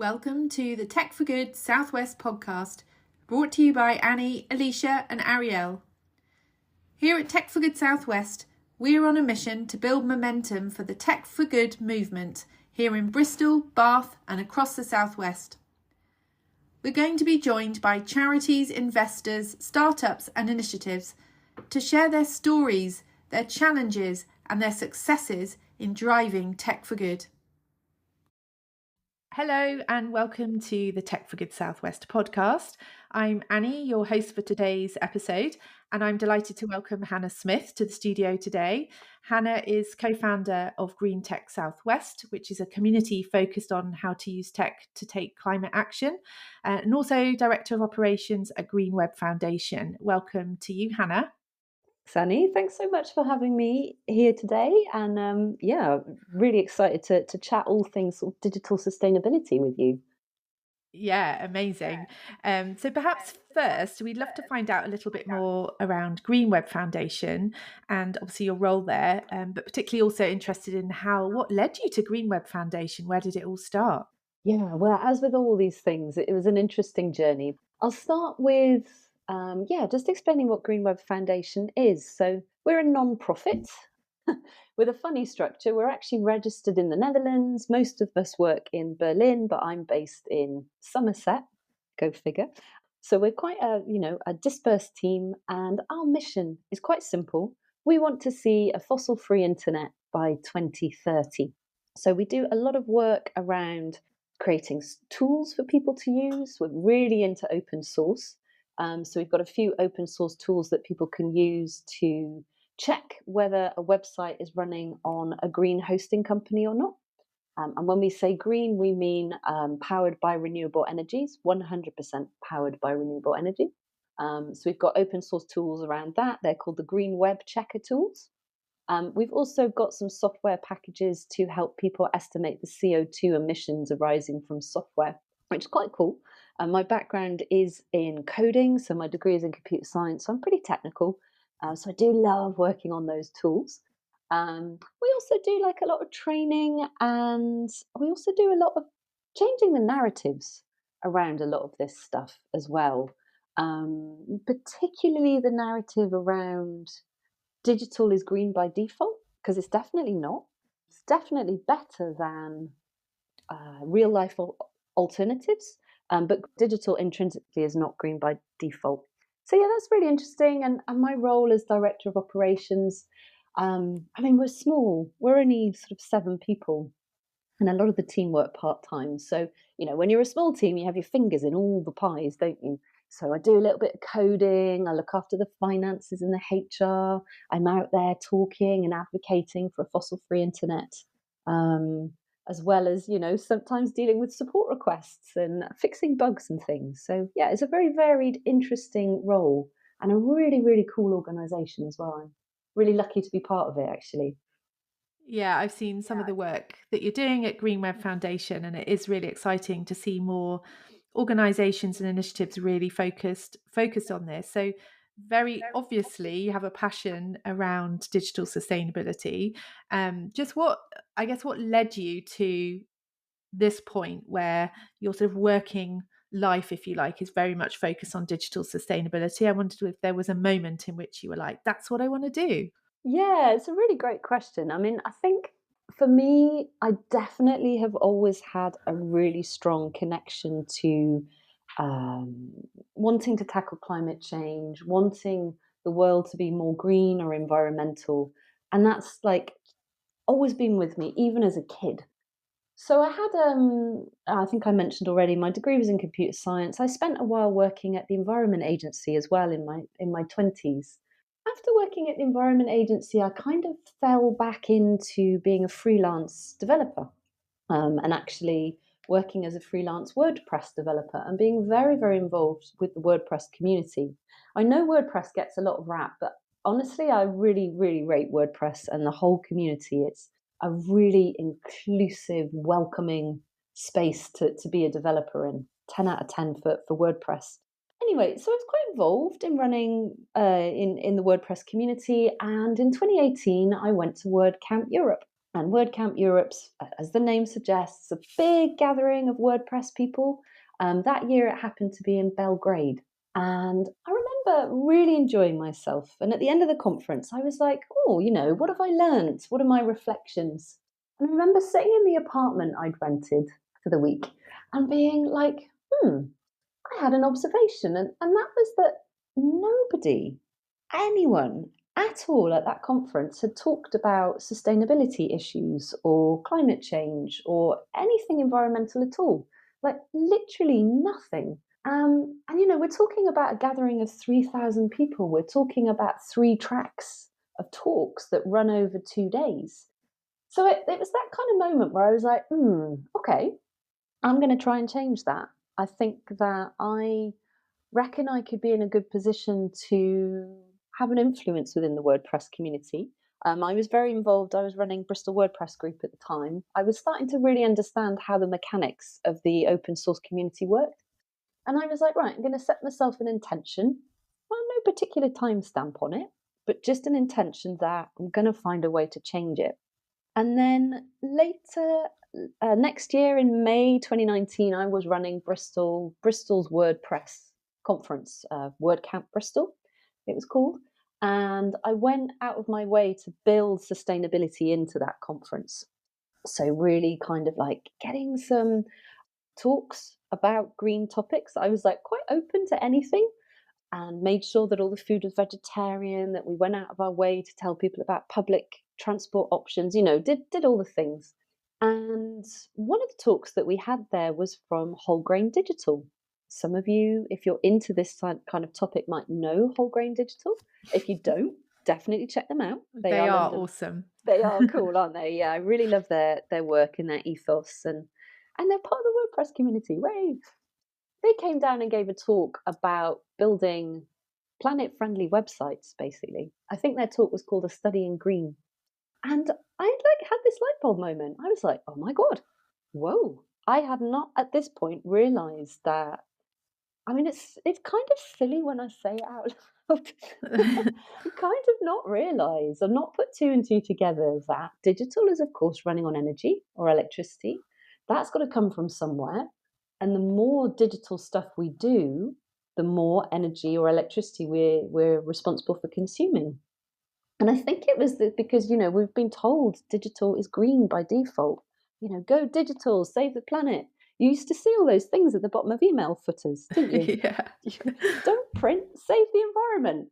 Welcome to the Tech for Good Southwest podcast, brought to you by Annie, Alicia and Ariel. Here at Tech for Good Southwest, we're on a mission to build momentum for the Tech for Good movement here in Bristol, Bath and across the Southwest. We're going to be joined by charities, investors, startups and initiatives to share their stories, their challenges and their successes in driving Tech for Good. Hello and welcome to the Tech for Good Southwest podcast. I'm Annie, your host for today's episode, and I'm delighted to welcome Hannah Smith to the studio today. Hannah is co-founder of Green Tech Southwest, which is a community focused on how to use tech to take climate action, and also Director of Operations at Green Web Foundation. Welcome to you, Hannah. Sunny, thanks so much for having me here today, and really excited to chat all things sort of digital sustainability with you. Yeah, amazing. So perhaps first, we'd love to find out a little bit more around Green Web Foundation and obviously your role there, but particularly also interested in what led you to Green Web Foundation? Where did it all start? Yeah, well, as with all these things, it was an interesting journey. I'll start with just explaining what Green Web Foundation is. So we're a non-profit with a funny structure. We're actually registered in the Netherlands. Most of us work in Berlin, but I'm based in Somerset. Go figure. So we're quite a dispersed team, and our mission is quite simple. We want to see a fossil-free internet by 2030. So we do a lot of work around creating tools for people to use. We're really into open source. So we've got a few open source tools that people can use to check whether a website is running on a green hosting company or not. And when we say green, we mean powered by renewable energies, 100% powered by renewable energy. So we've got open source tools around that. They're called the Green Web Checker tools. We've also got some software packages to help people estimate the CO2 emissions arising from software, which is quite cool. My background is in coding, so my degree is in computer science, so I'm pretty technical. So I do love working on those tools. We also do like a lot of training, and we also do a lot of changing the narratives around a lot of this stuff as well. Particularly the narrative around digital is green by default, because it's definitely not. It's definitely better than real life alternatives, but digital intrinsically is not green by default. So yeah, that's really interesting. And my role as Director of Operations, we're small. We're only sort of 7 people, and a lot of the team work part-time. So, when you're a small team, you have your fingers in all the pies, don't you? So I do a little bit of coding, I look after the finances and the HR. I'm out there talking and advocating for a fossil-free internet, as well as, sometimes dealing with support requests and fixing bugs and things. So yeah, it's a very varied, interesting role, and a really, really cool organisation as well. I'm really lucky to be part of it, actually. Yeah, I've seen some of the work that you're doing at Green Web Foundation, and it is really exciting to see more organisations and initiatives really focused on this. So very obviously you have a passion around digital sustainability. Just what led you to this point where your sort of working life, if you like, is very much focused on digital sustainability? I wondered if there was a moment in which you were like, that's what I want to do. Yeah, it's a really great question. I think for me, I definitely have always had a really strong connection to um, wanting to tackle climate change, wanting the world to be more green or environmental. And that's like always been with me, even as a kid. So I think I mentioned already, my degree was in computer science. I spent a while working at the Environment Agency as well in my 20s. After working at the Environment Agency, I kind of fell back into being a freelance developer, and actually working as a freelance WordPress developer and being very, very involved with the WordPress community. I know WordPress gets a lot of rap, but honestly, I really, really rate WordPress and the whole community. It's a really inclusive, welcoming space to be a developer in. 10 out of 10 for WordPress. Anyway, so I was quite involved in running in the WordPress community, and in 2018, I went to WordCamp Europe. And WordCamp Europe's, as the name suggests, a big gathering of WordPress people. That year it happened to be in Belgrade. And I remember really enjoying myself. And at the end of the conference, I was like, oh, what have I learned? What are my reflections? And I remember sitting in the apartment I'd rented for the week and being like, I had an observation. And that was that nobody, anyone at all at that conference had talked about sustainability issues or climate change or anything environmental at all. Like literally nothing. And we're talking about a gathering of 3,000 people. We're talking about 3 tracks of talks that run over 2 days. So it was that kind of moment where I was like, okay, I'm going to try and change that. I think that I reckon I could be in a good position to have an influence within the WordPress community. I was very involved. I was running Bristol WordPress group at the time. I was starting to really understand how the mechanics of the open source community worked. And I was like, right, I'm going to set myself an intention. Well, no particular timestamp on it, but just an intention that I'm going to find a way to change it. And then later, next year in May 2019, I was running Bristol's WordPress conference, WordCamp Bristol, it was called. And I went out of my way to build sustainability into that conference. So, really kind of like getting some talks about green topics. I was like quite open to anything and made sure that all the food was vegetarian, that we went out of our way to tell people about public transport options, did all the things. And one of the talks that we had there was from Whole Grain Digital. Some of you, if you're into this kind of topic, might know Whole Grain Digital. If you don't, definitely check them out. They are awesome. They are cool, aren't they? Yeah, I really love their work and their ethos, and they're part of the WordPress community. Way they came down and gave a talk about building planet-friendly websites, basically. I think their talk was called A Study in Green. And I had this light bulb moment. I was like, oh my God, whoa. I had not at this point realized that. I mean, it's kind of silly when I say it out loud. I kind of not realize or not put two and two together that digital is, of course, running on energy or electricity. That's got to come from somewhere. And the more digital stuff we do, the more energy or electricity we're responsible for consuming. And I think it was because, we've been told digital is green by default. Go digital, save the planet. You used to see all those things at the bottom of email footers, didn't you? Yeah. Don't print, save the environment.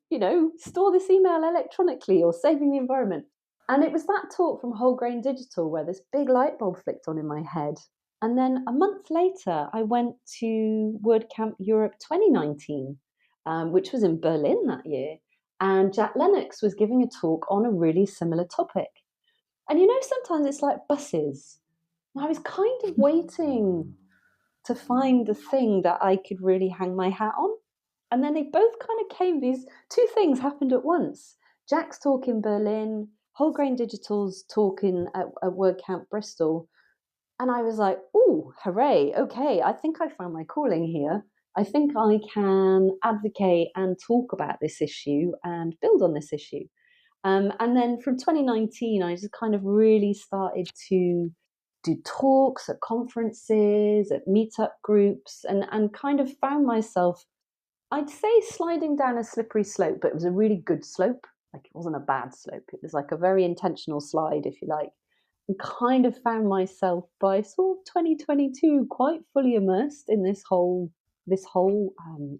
Store this email electronically or saving the environment. And it was that talk from Whole Grain Digital where this big light bulb flicked on in my head. And then a month later, I went to WordCamp Europe 2019, which was in Berlin that year. And Jack Lennox was giving a talk on a really similar topic. And sometimes it's like buses. I was kind of waiting to find the thing that I could really hang my hat on. And then they both kind of came, these two things happened at once. Jack's talk in Berlin, Whole Grain Digital's talk at WordCamp Bristol. And I was like, oh, hooray, okay, I think I found my calling here. I think I can advocate and talk about this issue and build on this issue. And then from 2019, I just kind of really started to do talks at conferences, at meetup groups, and kind of found myself, I'd say, sliding down a slippery slope, but it was a really good slope. Like it wasn't a bad slope. It was like a very intentional slide, if you like. And kind of found myself by sort of 2022 quite fully immersed in this whole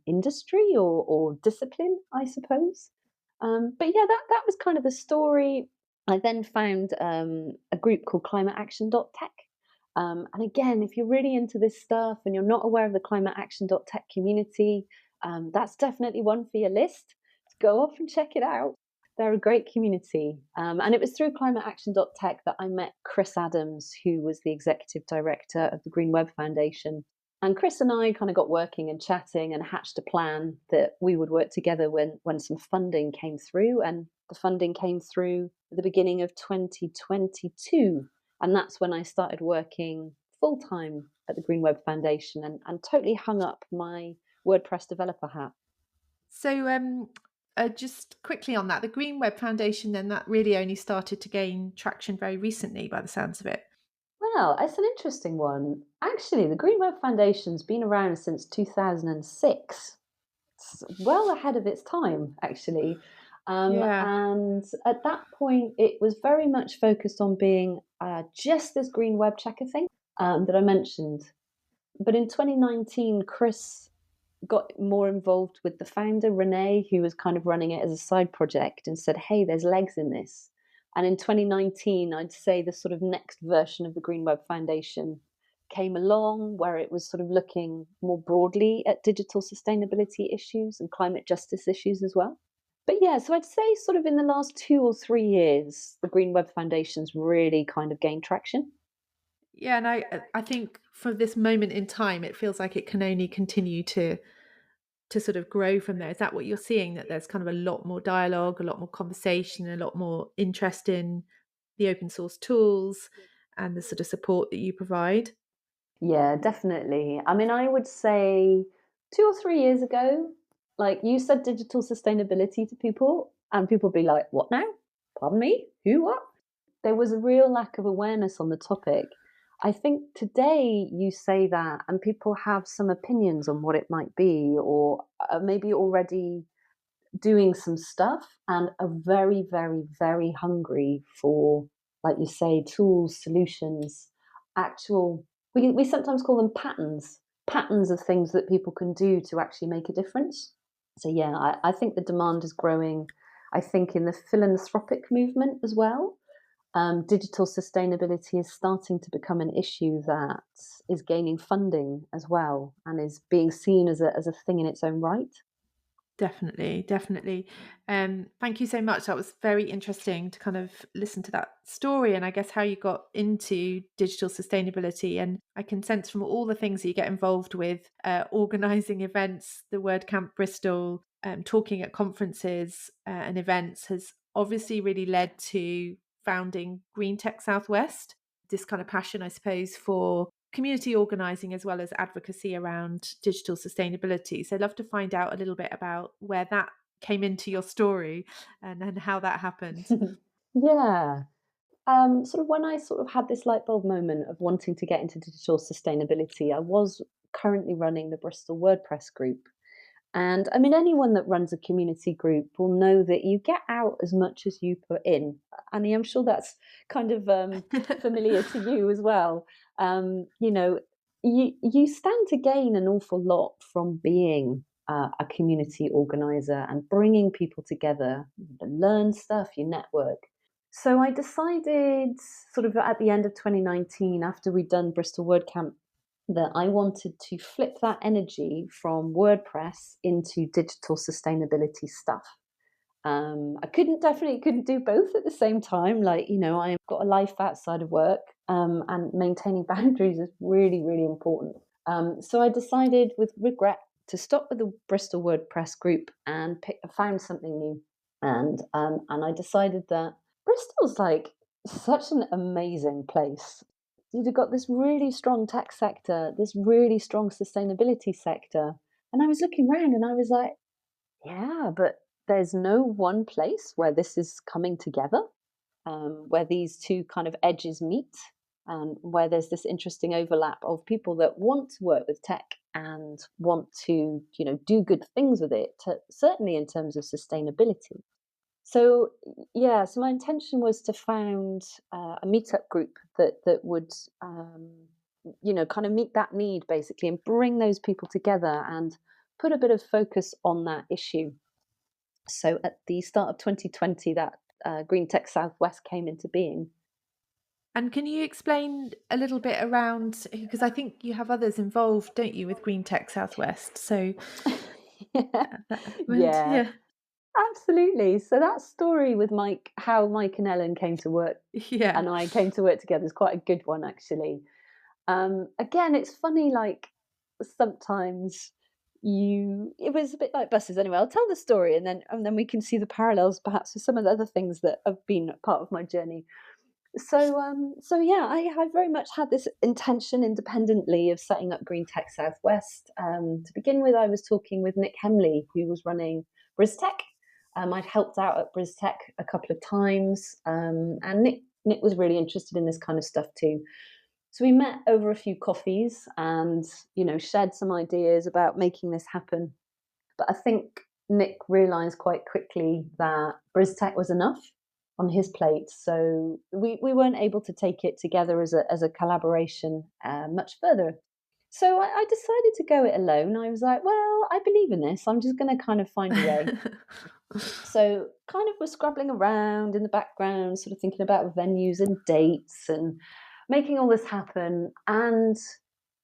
industry or discipline, I suppose. But yeah, that was kind of the story. I then found a group called climateaction.tech. And again, if you're really into this stuff and you're not aware of the climateaction.tech community, that's definitely one for your list. Go off and check it out. They're a great community. And it was through climateaction.tech that I met Chris Adams, who was the executive director of the Green Web Foundation. And Chris and I kind of got working and chatting and hatched a plan that we would work together when some funding came through. And the funding came through at the beginning of 2022. And that's when I started working full-time at the Green Web Foundation and totally hung up my WordPress developer hat. So Just quickly on that, the Green Web Foundation, then that really only started to gain traction very recently by the sounds of it. Well, it's an interesting one. Actually, the Green Web Foundation's been around since 2006. It's well ahead of its time, actually. Yeah. And at that point, it was very much focused on being just this green web checker thing that I mentioned. But in 2019, Chris got more involved with the founder, Renee, who was kind of running it as a side project, and said, hey, there's legs in this. And in 2019, I'd say the sort of next version of the Green Web Foundation came along, where it was sort of looking more broadly at digital sustainability issues and climate justice issues as well. But yeah, so I'd say sort of in the last 2 or 3 years, the Green Web Foundation's really kind of gained traction. Yeah, and I think for this moment in time, it feels like it can only continue to sort of grow from there. Is that what you're seeing? That there's kind of a lot more dialogue, a lot more conversation, a lot more interest in the open source tools and the sort of support that you provide? Yeah, definitely. I mean, I would say 2 or 3 years ago, like you said digital sustainability to people, and people would be like, what now? Pardon me? Who, what? There was a real lack of awareness on the topic. I think today you say that, and people have some opinions on what it might be, or maybe already doing some stuff and are very, very, very hungry for, like you say, tools, solutions, actual. We sometimes call them patterns of things that people can do to actually make a difference. So yeah, I think the demand is growing. I think in the philanthropic movement as well, digital sustainability is starting to become an issue that is gaining funding as well and is being seen as a thing in its own right. Definitely, definitely. Thank you so much. That was very interesting to kind of listen to that story and I guess how you got into digital sustainability. And I can sense from all the things that you get involved with, organizing events, the WordCamp Bristol, talking at conferences and events has obviously really led to founding Green Tech Southwest. This kind of passion, I suppose, for community organising as well as advocacy around digital sustainability. So I'd love to find out a little bit about where that came into your story and how that happened. Yeah. Sort of when I sort of had this light bulb moment of wanting to get into digital sustainability, I was currently running the Bristol WordPress group. And I mean, anyone that runs a community group will know that you get out as much as you put in. Annie, I'm sure that's kind of familiar to you as well. You know, you stand to gain an awful lot from being a community organizer and bringing people together. You learn stuff, you network. So I decided, sort of at the end of 2019, after we'd done Bristol WordCamp, that I wanted to flip that energy from WordPress into digital sustainability stuff. I definitely couldn't do both at the same time. Like, I've got a life outside of work, and maintaining boundaries is really, really important. So I decided with regret to stop with the Bristol WordPress group and found something new. And I decided that Bristol's like such an amazing place. You've got this really strong tech sector, this really strong sustainability sector. And I was looking around and I was like, yeah, but there's no one place where this is coming together, where these two kind of edges meet, and where there's this interesting overlap of people that want to work with tech and want to, do good things with it, certainly in terms of sustainability. So yeah, so my intention was to found a meetup group that would, kind of meet that need basically, and bring those people together and put a bit of focus on that issue. So at the start of 2020, that Green Tech Southwest came into being. And can you explain a little bit around, because I think you have others involved, don't you, with Green Tech Southwest? So Yeah, yeah, yeah, absolutely. So that story with Mike, how Mike and Ellen came to work, yeah, and I came to work together, is quite a good one actually. Again, it's funny, like sometimes it was a bit like buses anyway. I'll tell the story and then we can see the parallels perhaps with some of the other things that have been part of my journey. So yeah, I very much had this intention independently of setting up Green Tech Southwest. To begin with, I was talking with Nick Hemley, who was running BrizTech, I'd helped out at BrizTech a couple of times, and Nick was really interested in this kind of stuff too. So we met over a few coffees and, shared some ideas about making this happen. But I think Nick realised quite quickly that BrizTech was enough on his plate, so we weren't able to take it together as a collaboration much further. So I decided to go it alone. I was like, well, I believe in this. I'm just going to kind of find a way. So kind of was scrabbling around in the background, sort of thinking about venues and dates and making all this happen, and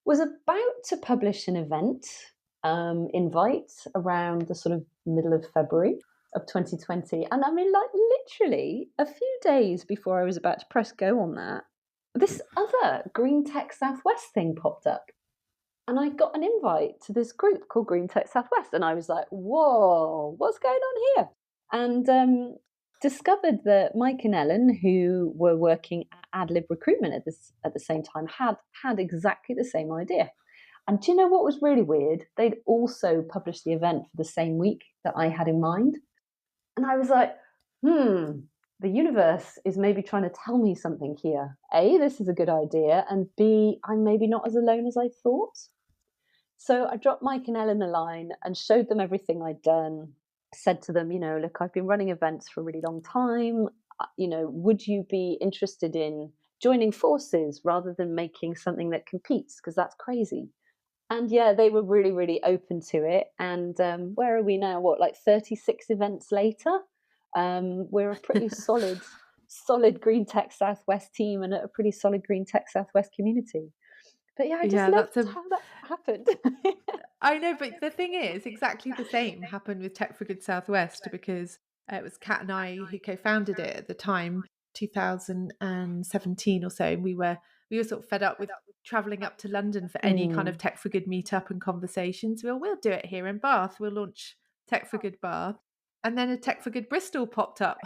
was about to publish an event invite around the sort of middle of February of 2020. And I mean, like literally a few days before I was about to press go on that, this other Green Tech Southwest thing popped up. And I got an invite to this group called Green Tech Southwest. And I was like, whoa, what's going on here? And discovered that Mike and Ellen, who were working at AdLib Recruitment at the same time, had exactly the same idea. And do you know what was really weird? They'd also published the event for the same week that I had in mind. And I was like, the universe is maybe trying to tell me something here. A, this is a good idea. And B, I'm maybe not as alone as I thought. So I dropped Mike and Ellen a line and showed them everything I'd done. Said to them, look, I've been running events for a really long time. Would you be interested in joining forces rather than making something that competes? Because that's crazy. And yeah, they were really, really open to it. And where are we now? What, like 36 events later? We're a pretty solid Green Tech Southwest team and a pretty solid Green Tech Southwest community. But yeah, I just Yeah, loved how that happened. I know, but the thing is, exactly the same happened with Tech for Good Southwest because it was Kat and I who co-founded it at the time, 2017 or so. And we were sort of fed up with traveling up to London for any kind of Tech for Good meetup and conversations. We'll do it here in Bath. We'll launch Tech for Good Bath. And then a Tech for Good Bristol popped up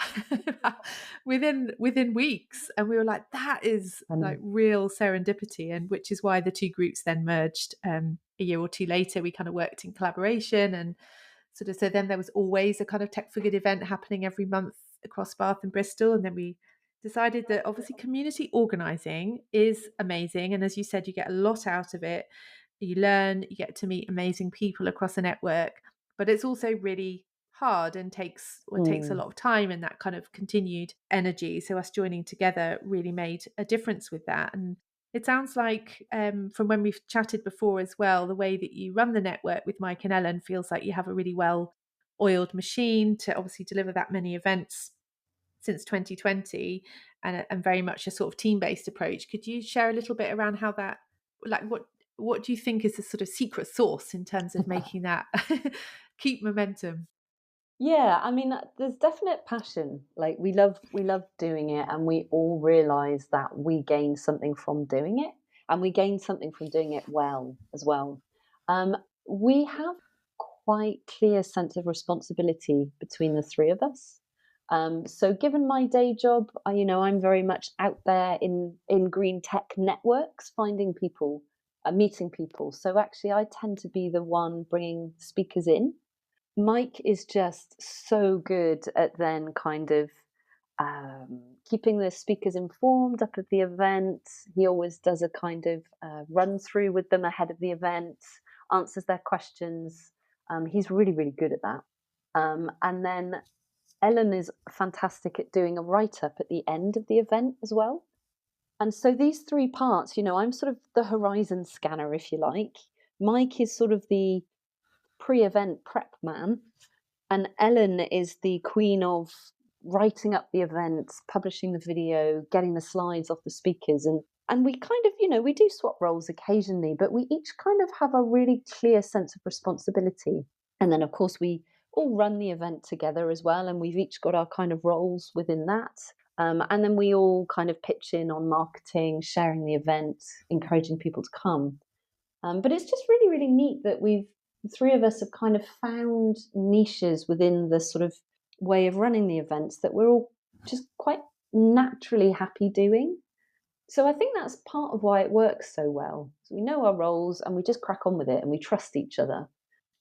within weeks, and we were like, "That is like real serendipity," and which is why the two groups then merged. A year or two later, we kind of worked in collaboration, and sort of so then there was always a kind of Tech for Good event happening every month across Bath and Bristol, and then we decided that obviously community organising is amazing, and as you said, you get a lot out of it. You learn, you get to meet amazing people across a network, but it's also really hard and takes a lot of time and that kind of continued energy. So us joining together really made a difference with that. And it sounds like from when we've chatted before as well, the way that you run the network with Mike and Ellen feels like you have a really well oiled machine to obviously deliver that many events since 2020, and very much a sort of team-based approach. Could you share a little bit around how that, like what do you think is the sort of secret sauce in terms of making that keep momentum? Yeah, I mean, there's definite passion. Like we love doing it, and we all realize that we gain something from doing it, and we gain something from doing it well as well. Um, we have quite clear sense of responsibility between the three of us. So given my day job, I'm very much out there in green tech networks, finding people, meeting people. So actually, I tend to be the one bringing speakers in. Mike is just so good at then kind of keeping the speakers informed up at the event. He always does a kind of run through with them ahead of the event, answers their questions. He's really, really good at that. And then Ellen is fantastic at doing a write up at the end of the event as well. And so these three parts, I'm sort of the horizon scanner, if you like. Mike is sort of the pre-event prep man, and Ellen is the queen of writing up the events, publishing the video, getting the slides off the speakers, and we kind of, we do swap roles occasionally, but we each kind of have a really clear sense of responsibility. And then of course we all run the event together as well, and we've each got our kind of roles within that. And then we all kind of pitch in on marketing, sharing the event, encouraging people to come. But it's just really, really neat that the three of us have kind of found niches within the sort of way of running the events that we're all just quite naturally happy doing. So I think that's part of why it works so well. So we know our roles and we just crack on with it and we trust each other.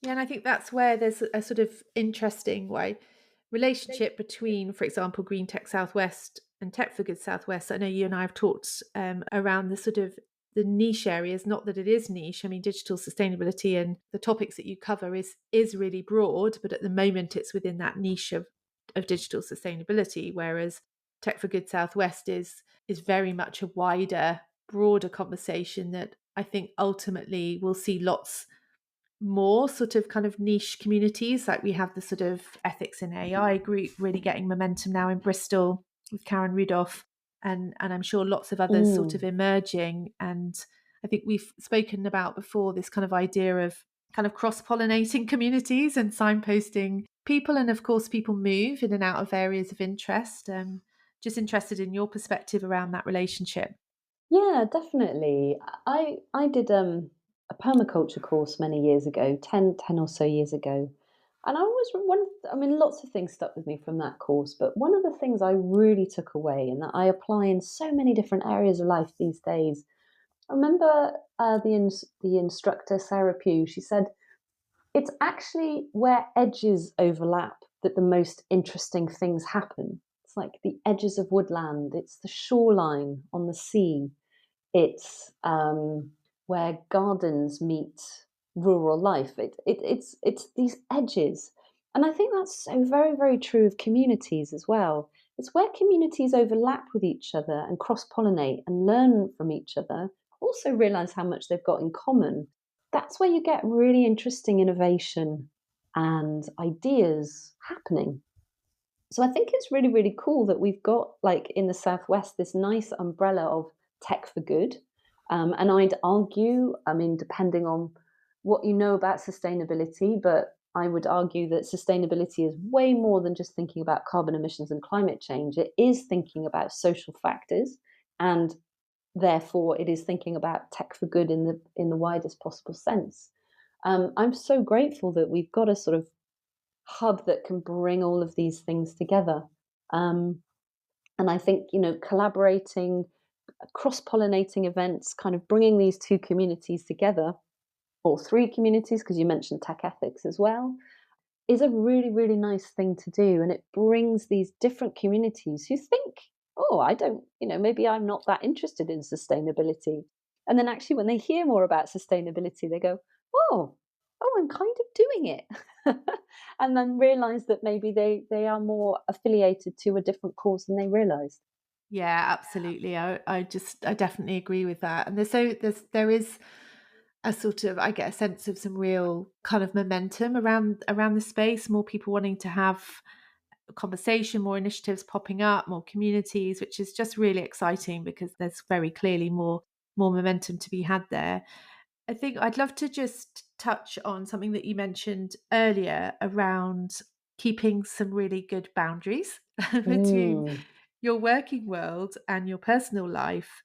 Yeah, and I think that's where there's a sort of interesting way. relationship between, for example, Green Tech Southwest and Tech for Good Southwest. I know you and I have talked around the sort of the niche areas. Not that it is niche. I mean, digital sustainability and the topics that you cover is really broad, but at the moment it's within that niche of digital sustainability. Whereas Tech for Good Southwest is very much a wider, broader conversation that I think ultimately will see lots more sort of kind of niche communities. Like we have the sort of ethics in AI group really getting momentum now in Bristol with Karen Rudolph, and I'm sure lots of others sort of Mm. emerging. And I think we've spoken about before this kind of idea of kind of cross-pollinating communities and signposting people, and of course people move in and out of areas of interest. Just interested in your perspective around that relationship. Yeah, definitely. I did a permaculture course many years ago, 10 or so years ago. And I always I mean, lots of things stuck with me from that course, but one of the things I really took away and that I apply in so many different areas of life these days. I remember the instructor Sarah Pugh. She said it's actually where edges overlap that the most interesting things happen. It's like the edges of woodland. It's the shoreline on the sea. It's where gardens meet rural life. It's these edges, and I think that's so very very true of communities as well. It's where communities overlap with each other and cross pollinate and learn from each other. Also realize how much they've got in common. That's where you get really interesting innovation and ideas happening. So I think it's really, really cool that we've got, like in the Southwest, this nice umbrella of tech for good. And I'd argue, I mean, depending on what you know about sustainability, but I would argue that sustainability is way more than just thinking about carbon emissions and climate change. It is thinking about social factors, and therefore it is thinking about tech for good in the widest possible sense. I'm so grateful that we've got a sort of hub that can bring all of these things together. Um, and I think, collaborating, cross pollinating events, kind of bringing these two communities together, or three communities, because you mentioned tech ethics as well, is a really, really nice thing to do. And it brings these different communities who think, oh, I don't, maybe I'm not that interested in sustainability. And then actually, when they hear more about sustainability, they go, oh, I'm kind of doing it. And then realize that maybe they are more affiliated to a different cause than they realized. Yeah, absolutely. I definitely agree with that. And there is a sort of, I get a sense of some real kind of momentum around the space, more people wanting to have a conversation, more initiatives popping up, more communities, which is just really exciting because there's very clearly more momentum to be had there. I think I'd love to just touch on something that you mentioned earlier around keeping some really good boundaries between Mm, your working world and your personal life.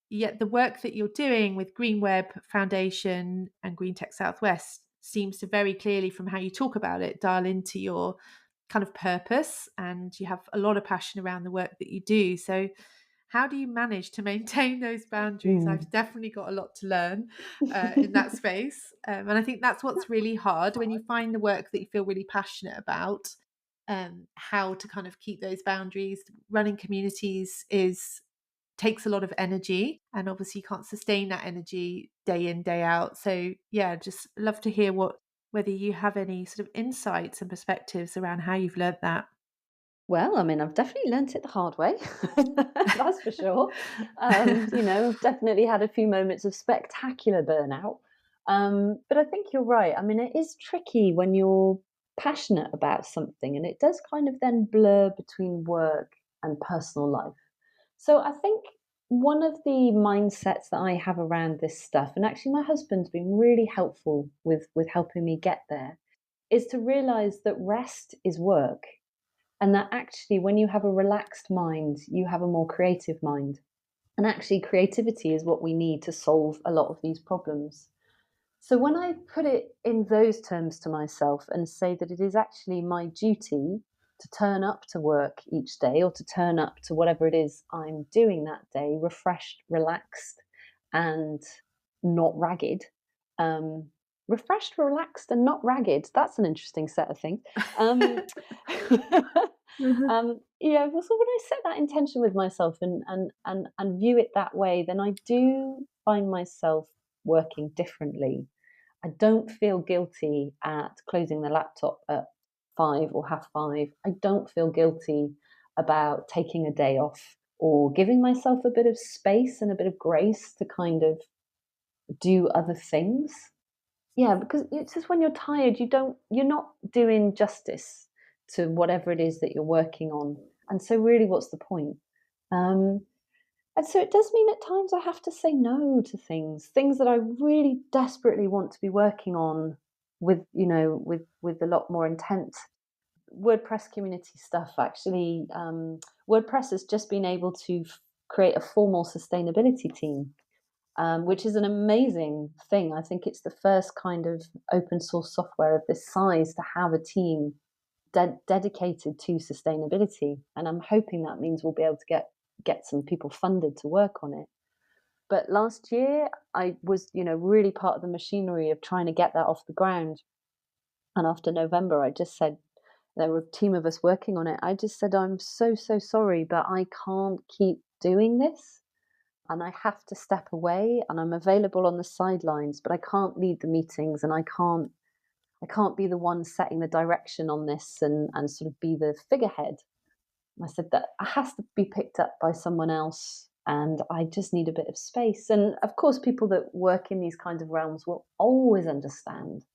Yet the work that you're doing with Green Web Foundation and Green Tech Southwest seems to very clearly, from how you talk about it, dial into your kind of purpose, and you have a lot of passion around the work that you do. So how do you manage to maintain those boundaries? I've mm. definitely got a lot to learn in that space. And I think that's what's really hard when you find the work that you feel really passionate about. How to kind of keep those boundaries. Running communities is takes a lot of energy, and obviously you can't sustain that energy day in day out. So yeah, just love to hear whether you have any sort of insights and perspectives around how you've learned that. Well, I mean, I've definitely learnt it the hard way. That's for sure. I've definitely had a few moments of spectacular burnout. But I think you're right. I mean, it is tricky when you're passionate about something, and it does kind of then blur between work and personal life. So I think one of the mindsets that I have around this stuff, and actually my husband's been really helpful with helping me get there, is to realize that rest is work, and that actually when you have a relaxed mind, you have a more creative mind. And actually creativity is what we need to solve a lot of these problems. So when I put it in those terms to myself and say that it is actually my duty to turn up to work each day, or to turn up to whatever it is I'm doing that day, refreshed, relaxed, and not ragged, um, refreshed, relaxed, and not ragged. That's an interesting set of things. Um, Mhm. yeah, well, so when I set that intention with myself and view it that way, then I do find myself working differently. I don't feel guilty at closing the laptop at 5 or half 5. I don't feel guilty about taking a day off or giving myself a bit of space and a bit of grace to kind of do other things. Yeah, because it's just when you're tired, you're not doing justice to whatever it is that you're working on. And so really what's the point? Um, and so it does mean at times I have to say no to things that I really desperately want to be working on with, with a lot more intent. WordPress community stuff, actually. WordPress has just been able to create a formal sustainability team, which is an amazing thing. I think it's the first kind of open source software of this size to have a team dedicated to sustainability. And I'm hoping that means we'll be able to get some people funded to work on it. But last year, I was, really part of the machinery of trying to get that off the ground. And after November, I just said, there were a team of us working on it. I just said, I'm so, so sorry, but I can't keep doing this. And I have to step away and I'm available on the sidelines, but I can't lead the meetings and I can't be the one setting the direction on this and sort of be the figurehead. I said that has to be picked up by someone else and I just need a bit of space. And of course, people that work in these kinds of realms will always understand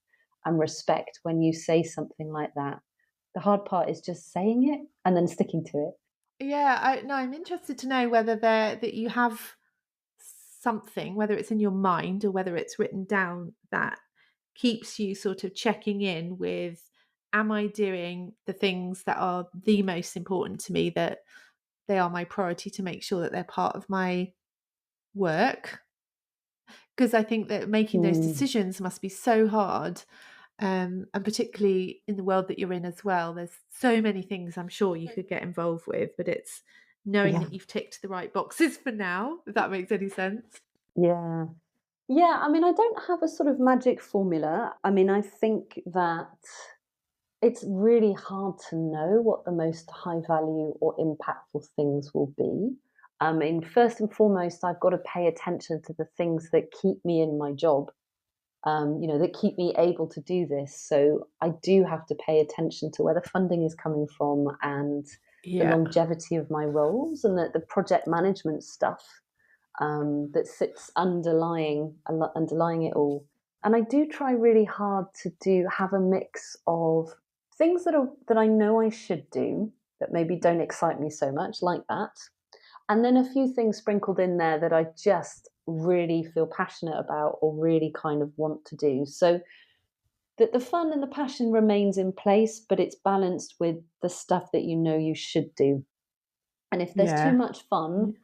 and respect when you say something like that. The hard part is just saying it and then sticking to it. Yeah, I'm interested to know whether that you have something, whether it's in your mind or whether it's written down, that keeps you sort of checking in with, am I doing the things that are the most important to me, that they are my priority, to make sure that they're part of my work? Because I think that making those Mm, decisions must be so hard. And particularly in the world that you're in as well, there's so many things I'm sure you could get involved with, but it's knowing yeah, that you've ticked the right boxes for now, if that makes any sense. yeah. Yeah, I mean, I don't have a sort of magic formula. I mean, I think that it's really hard to know what the most high value or impactful things will be. I mean, first and foremost, I've got to pay attention to the things that keep me in my job, that keep me able to do this. So I do have to pay attention to where the funding is coming from and the Yeah. longevity of my roles and the project management stuff that sits underlying it all. And I do try really hard to have a mix of things that I know I should do that maybe don't excite me so much, like that, and then a few things sprinkled in there that I just really feel passionate about or really kind of want to do. So that the fun and the passion remains in place, but it's balanced with the stuff that you know you should do. And if there's too Yeah. much fun,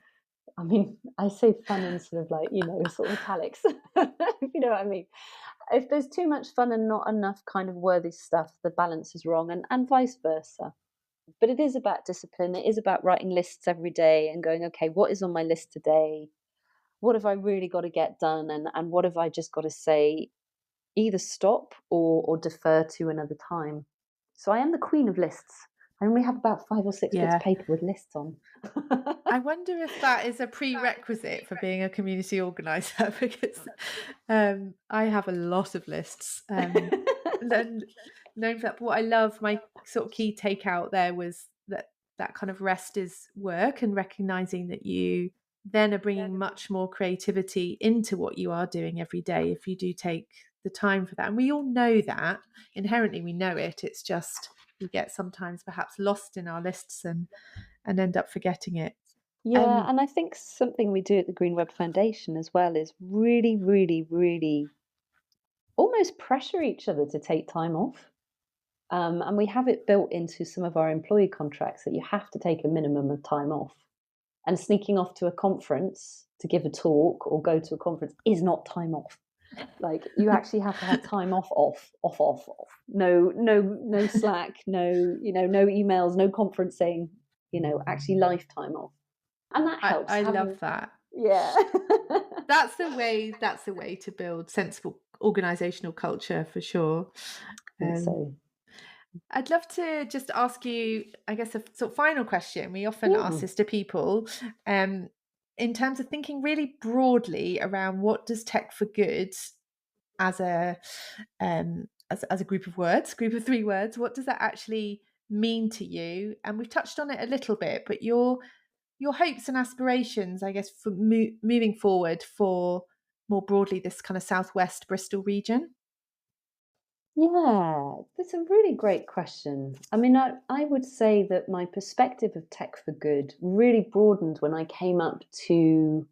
I mean, I say fun in sort of like, sort of italics, if you know what I mean. If there's too much fun and not enough kind of worthy stuff, the balance is wrong, and vice versa. But it is about discipline. It is about writing lists every day and going, okay, what is on my list today? What have I really got to get done? And what have I just got to say, either stop or defer to another time? So I am the queen of lists. I only have about 5 or 6 bits of Yeah. paper with lists on. I wonder if that is a prerequisite for being a community organizer, because I have a lot of lists. And known for that. But what I love, my sort of key takeout there was that kind of rest is work, and recognizing that you then are bringing much more creativity into what you are doing every day if you do take the time for that. And we all know that inherently, we know it. It's just we get sometimes perhaps lost in our lists and end up forgetting it. Yeah, Um, and I think something we do at the Green Web Foundation as well is really, really, really almost pressure each other to take time off. And we have it built into some of our employee contracts that you have to take a minimum of time off. And sneaking off to a conference to give a talk or go to a conference is not time off. Like you actually have to have time off, off, off, off, off. No, no, no Slack, no, no emails, no conferencing, actually lifetime off. And that helps I love having, that. yeah. That's the way to build sensible organizational culture for sure. I think Um, so. I'd love to just ask you, I guess, a sort of final question. We often ask Yeah. this to people, um, in terms of thinking really broadly around what does tech for good as a group of words, group of three words. What does that actually mean to you? And we've touched on it a little bit, but your hopes and aspirations, I guess, for moving forward for more broadly this kind of southwest Bristol region. Yeah, that's a really great question. I mean, I would say that my perspective of tech for good really broadened when I came up to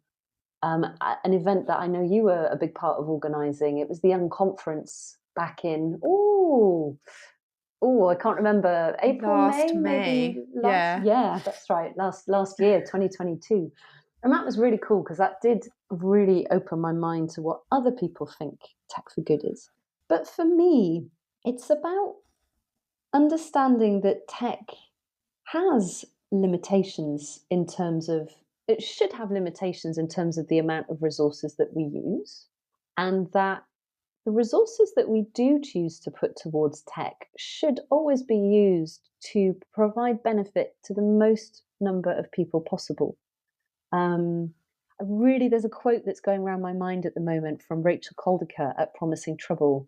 an event that I know you were a big part of organising. It was the Young Conference back in, I can't remember, April, Last May, maybe May, last, yeah. yeah, that's right, last year, 2022. And that was really cool because that did really open my mind to what other people think tech for good is. But for me, it's about understanding that tech has limitations in terms of it should have limitations in terms of the amount of resources that we use, and that the resources that we do choose to put towards tech should always be used to provide benefit to the most number of people possible. Um, there's a quote that's going around my mind at the moment from Rachel Caldica at Promising Trouble.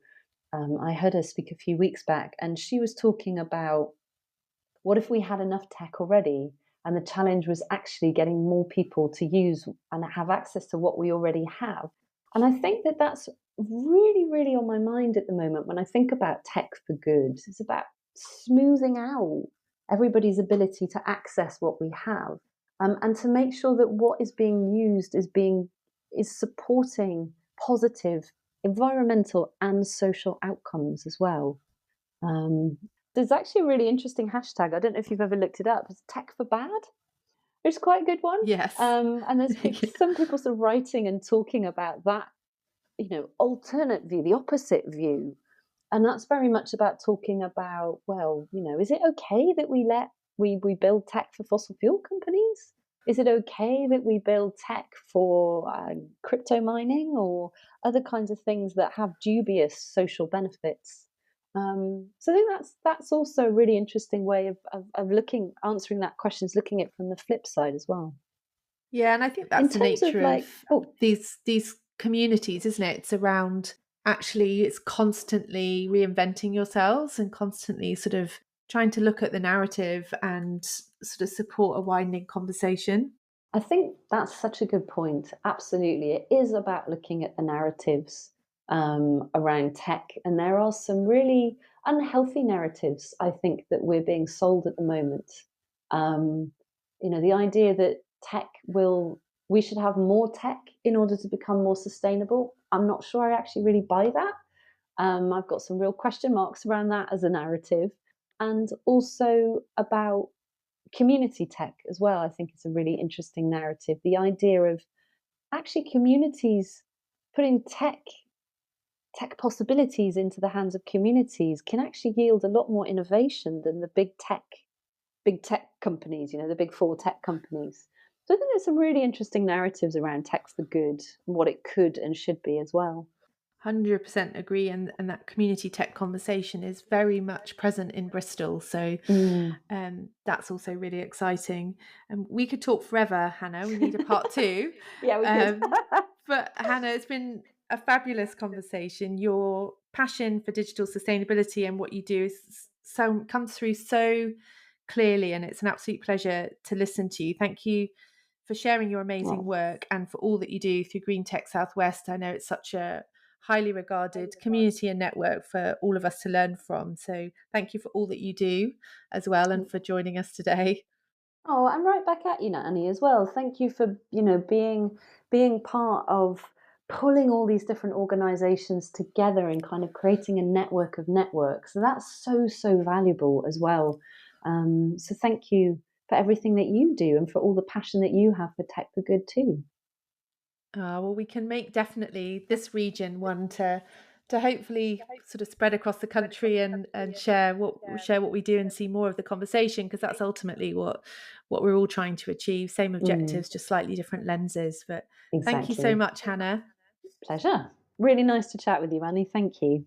I heard her speak a few weeks back, and she was talking about what if we had enough tech already, and the challenge was actually getting more people to use and have access to what we already have. And I think that that's really, really on my mind at the moment when I think about tech for good. It's about smoothing out everybody's ability to access what we have, and to make sure that what is being used is supporting positive environmental and social outcomes as well. Um, there's actually a really interesting hashtag. I don't know if you've ever looked it up. It's Tech for Bad, which is quite a good one. Yes. And there's some people sort of writing and talking about that, alternate view, the opposite view. And that's very much about talking about, well, is it okay that we build tech for fossil fuel companies? Is it okay that we build tech for crypto mining or other kinds of things that have dubious social benefits? So I think that's also a really interesting way of answering that question, is looking at it from the flip side as well. Yeah, and I think In that's the terms of nature of like, oh, these communities, isn't it? It's around actually it's constantly reinventing yourselves and constantly sort of trying to look at the narrative and sort of support a widening conversation. I think that's such a good point. Absolutely. It is about looking at the narratives around tech. And there are some really unhealthy narratives, I think, that we're being sold at the moment. Um, the idea that we should have more tech in order to become more sustainable. I'm not sure I actually really buy that. I've got some real question marks around that as a narrative. And also about community tech as well. I think it's a really interesting narrative. The idea of actually communities putting tech possibilities into the hands of communities can actually yield a lot more innovation than the big tech companies, the big four tech companies. So I think there's some really interesting narratives around tech for good and what it could and should be as well. 100% agree, and that community tech conversation is very much present in Bristol. So Mm. that's also really exciting. And we could talk forever, Hannah. We need a part two. Yeah, we could. But Hannah, it's been a fabulous conversation. Your passion for digital sustainability and what you do is so comes through so clearly, and it's an absolute pleasure to listen to you. Thank you for sharing your amazing Well, work and for all that you do through Green Tech Southwest. I know it's such a highly regarded community and network for all of us to learn from. So thank you for all that you do as well and for joining us today. oh, I'm right back at you, Annie, as well. Thank you for, being part of pulling all these different organizations together and kind of creating a network of networks. So that's so, so valuable as well. So thank you for everything that you do and for all the passion that you have for Tech for Good too. Well, we can make definitely this region one to hopefully sort of spread across the country and share what we do and see more of the conversation, because that's ultimately what we're all trying to achieve. Same Mm, objectives, just slightly different lenses. But thank you so exactly. much, Hannah. Pleasure. Really nice to chat with you, Annie. Thank you.